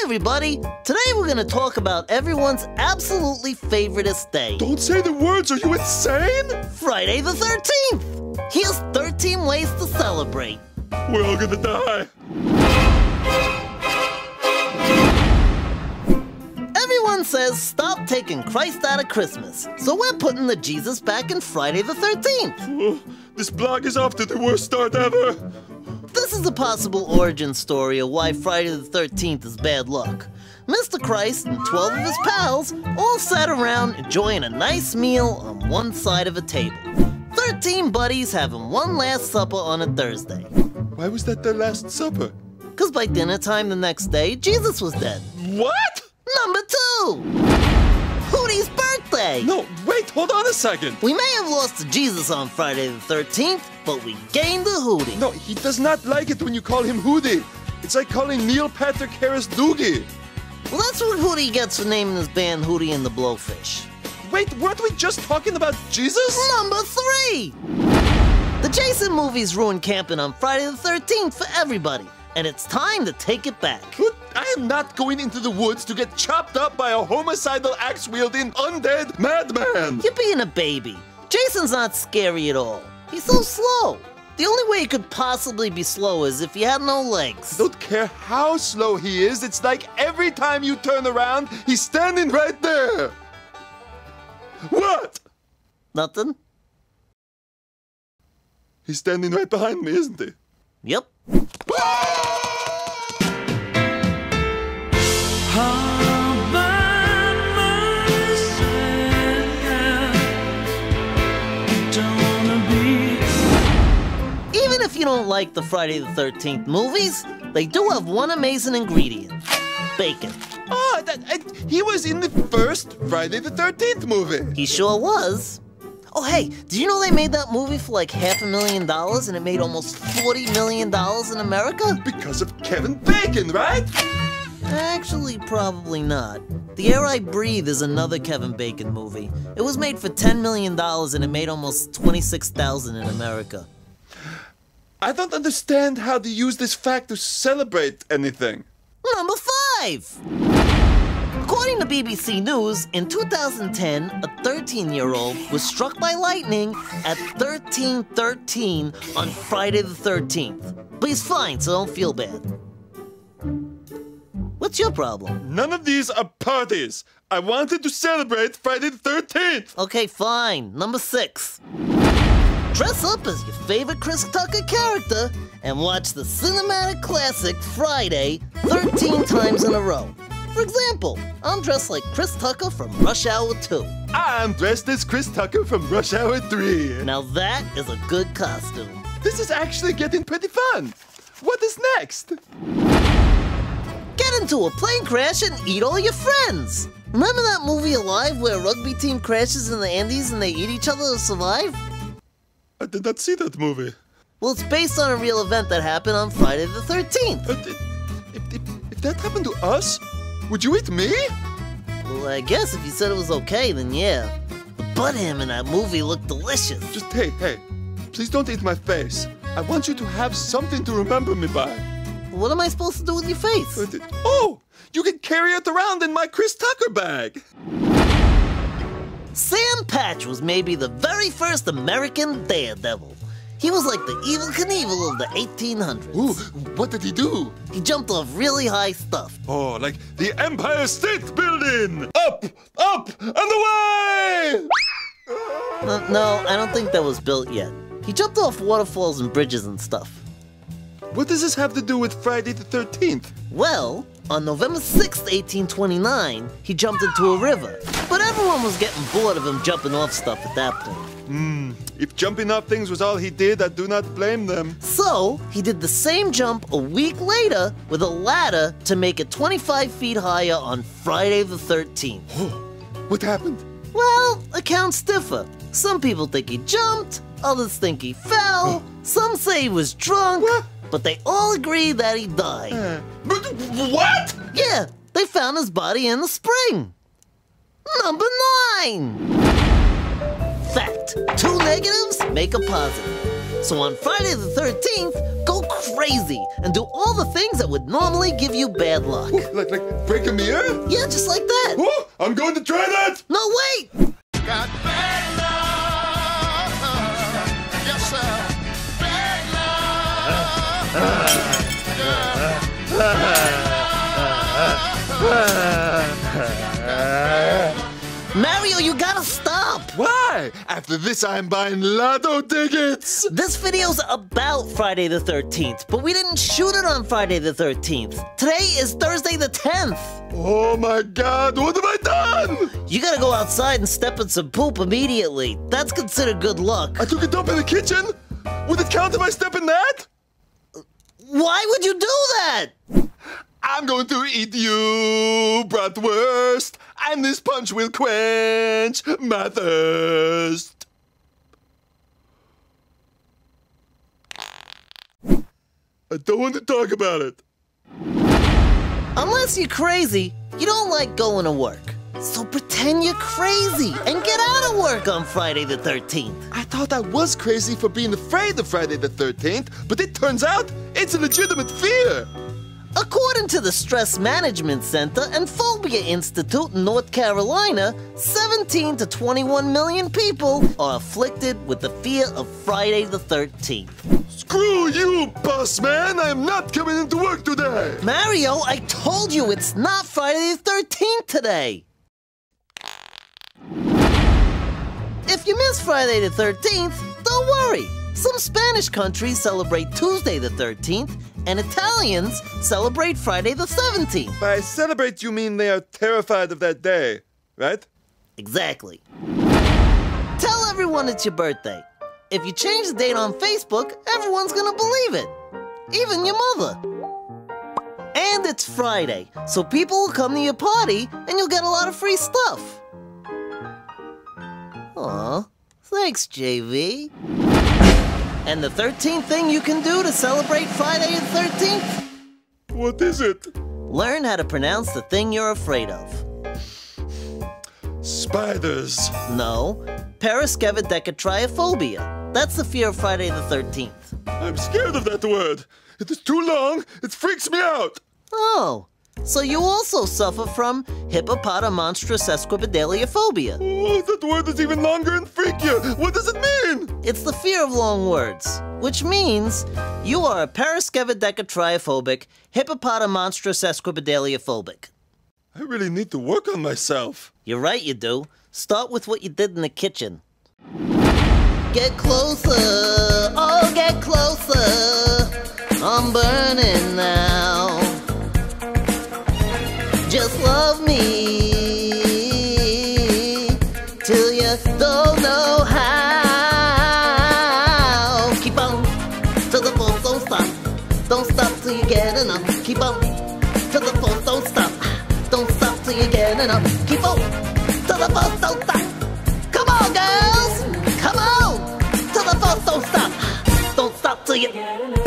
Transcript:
everybody! Today we're gonna talk about everyone's absolutely favoriteest day. Don't say the words, are you insane? Friday the 13th! Here's 13 ways to celebrate. We're all gonna die. Everyone says stop taking Christ out of Christmas, so we're putting the Jesus back in Friday the 13th. Oh, this blog is off to the worst start ever. This is a possible origin story of why Friday the 13th is bad luck. Mr. Christ and 12 of his pals all sat around enjoying a nice meal on one side of a table. 13 buddies having one last supper on a Thursday. Why was that their last supper? Because by dinner time the next day, Jesus was dead. What? Number 2! Hootie's birthday! No, wait, hold on a second. We may have lost to Jesus on Friday the 13th, but we gained a Hootie. No, he does not like it when you call him Hootie. It's like calling Neil Patrick Harris Doogie. Well, that's what Hootie gets for naming his band Hootie and the Blowfish. Wait, weren't we just talking about Jesus? Number 3! The Jason movies ruined camping on Friday the 13th for everybody, and it's time to take it back. I am not going into the woods to get chopped up by a homicidal axe-wielding undead madman! You're being a baby. Jason's not scary at all. He's so slow. The only way he could possibly be slow is if he had no legs. I don't care how slow he is, it's like every time you turn around, he's standing right there! What? Nothing? He's standing right behind me, isn't he? Yep. Even if you don't like the Friday the 13th movies, they do have one amazing ingredient. Bacon. Oh, he was in the first Friday the 13th movie. He sure was. Oh, hey, did you know they made that movie for like $500,000 and it made almost $40 million in America? Because of Kevin Bacon, right? Actually, probably not. The Air I Breathe is another Kevin Bacon movie. It was made for $10 million and it made almost $26,000 in America. I don't understand how they use this fact to celebrate anything. Number 5! According to BBC News, in 2010, a 13-year-old was struck by lightning at 13:13 on Friday the 13th. But he's fine, so don't feel bad. What's your problem? None of these are parties. I wanted to celebrate Friday the 13th. Okay, fine. Number 6. Dress up as your favorite Chris Tucker character and watch the cinematic classic Friday 13 times in a row. For example, I'm dressed like Chris Tucker from Rush Hour 2. I'm dressed as Chris Tucker from Rush Hour 3. Now that is a good costume. This is actually getting pretty fun. What is next? Get into a plane crash and eat all your friends. Remember that movie Alive where a rugby team crashes in the Andes and they eat each other to survive? I did not see that movie. Well, it's based on a real event that happened on Friday the 13th. If that happened to us, would you eat me? Well, I guess if you said it was okay, then yeah. The butt ham in that movie looked delicious. Just, hey, please don't eat my face. I want you to have something to remember me by. What am I supposed to do with your face? Oh, you can carry it around in my Chris Tucker bag. Sam Patch was maybe the very first American daredevil. He was like the Evel Knievel of the 1800s. Ooh, what did he do? He jumped off really high stuff. Oh, like the Empire State Building! Up, and away! No, I don't think that was built yet. He jumped off waterfalls and bridges and stuff. What does this have to do with Friday the 13th? Well, on November 6th, 1829, he jumped into a river. But everyone was getting bored of him jumping off stuff at that point. If jumping off things was all he did, I do not blame them. So, he did the same jump a week later with a ladder to make it 25 feet higher on Friday the 13th. What happened? Well, accounts differ. Some people think he jumped, others think he fell, some say he was drunk, What? but they all agree that he died. But what? Yeah, they found his body in the spring. Number 9! Fact, 2 negatives make a positive. So on Friday the 13th, go crazy and do all the things that would normally give you bad luck. Like break a mirror? Yeah, just like that. Oh, I'm going to try that! No, wait! Got bad love. Yes, sir. Bad love. Mario, you gotta stop! Why? After this, I'm buying lotto tickets! This video's about Friday the 13th, but we didn't shoot it on Friday the 13th. Today is Thursday the 10th. Oh my god, what have I done? You gotta go outside and step in some poop immediately. That's considered good luck. I took a dump in the kitchen? Would it count if I step in that? Why would you do that? I'm going to eat you, bratwurst, and this punch will quench my thirst. I don't want to talk about it. Unless you're crazy, you don't like going to work. So pretend you're crazy and get out of work on Friday the 13th. I thought I was crazy for being afraid of Friday the 13th, but it turns out it's a legitimate fear. According to the Stress Management Center and Phobia Institute in North Carolina, 17 to 21 million people are afflicted with the fear of Friday the 13th. Screw you, boss man! I am not coming into work today! Mario, I told you it's not Friday the 13th today! If you miss Friday the 13th, don't worry. Some Spanish countries celebrate Tuesday the 13th, and Italians celebrate Friday the 17th. By celebrate, you mean they are terrified of that day, right? Exactly. Tell everyone it's your birthday. If you change the date on Facebook, everyone's gonna believe it. Even your mother. And it's Friday, so people will come to your party and you'll get a lot of free stuff. Aw, thanks, JV. And the 13th thing you can do to celebrate Friday the 13th? What is it? Learn how to pronounce the thing you're afraid of. Spiders. No, paraskevidecatriophobia. That's the fear of Friday the 13th. I'm scared of that word. It is too long. It freaks me out. Oh, so you also suffer from hippopotamonstrosesquipedaliophobia. Oh, that word is even longer and freakier. What does it mean? It's the fear of long words, which means you are a paraskevidecatriophobic hippopotamonstrosesquipedaliophobic. I really need to work on myself. You're right, you do. Start with what you did in the kitchen. Get closer, oh, get closer. I'm burning now. Just love me till you don't know how. Keep on till the force don't stop. Don't stop till you get enough. Keep on till the force don't stop. Don't stop till you get enough. Keep on till the force don't stop. Come on, girls, come on till the force don't stop. Don't stop till you get enough.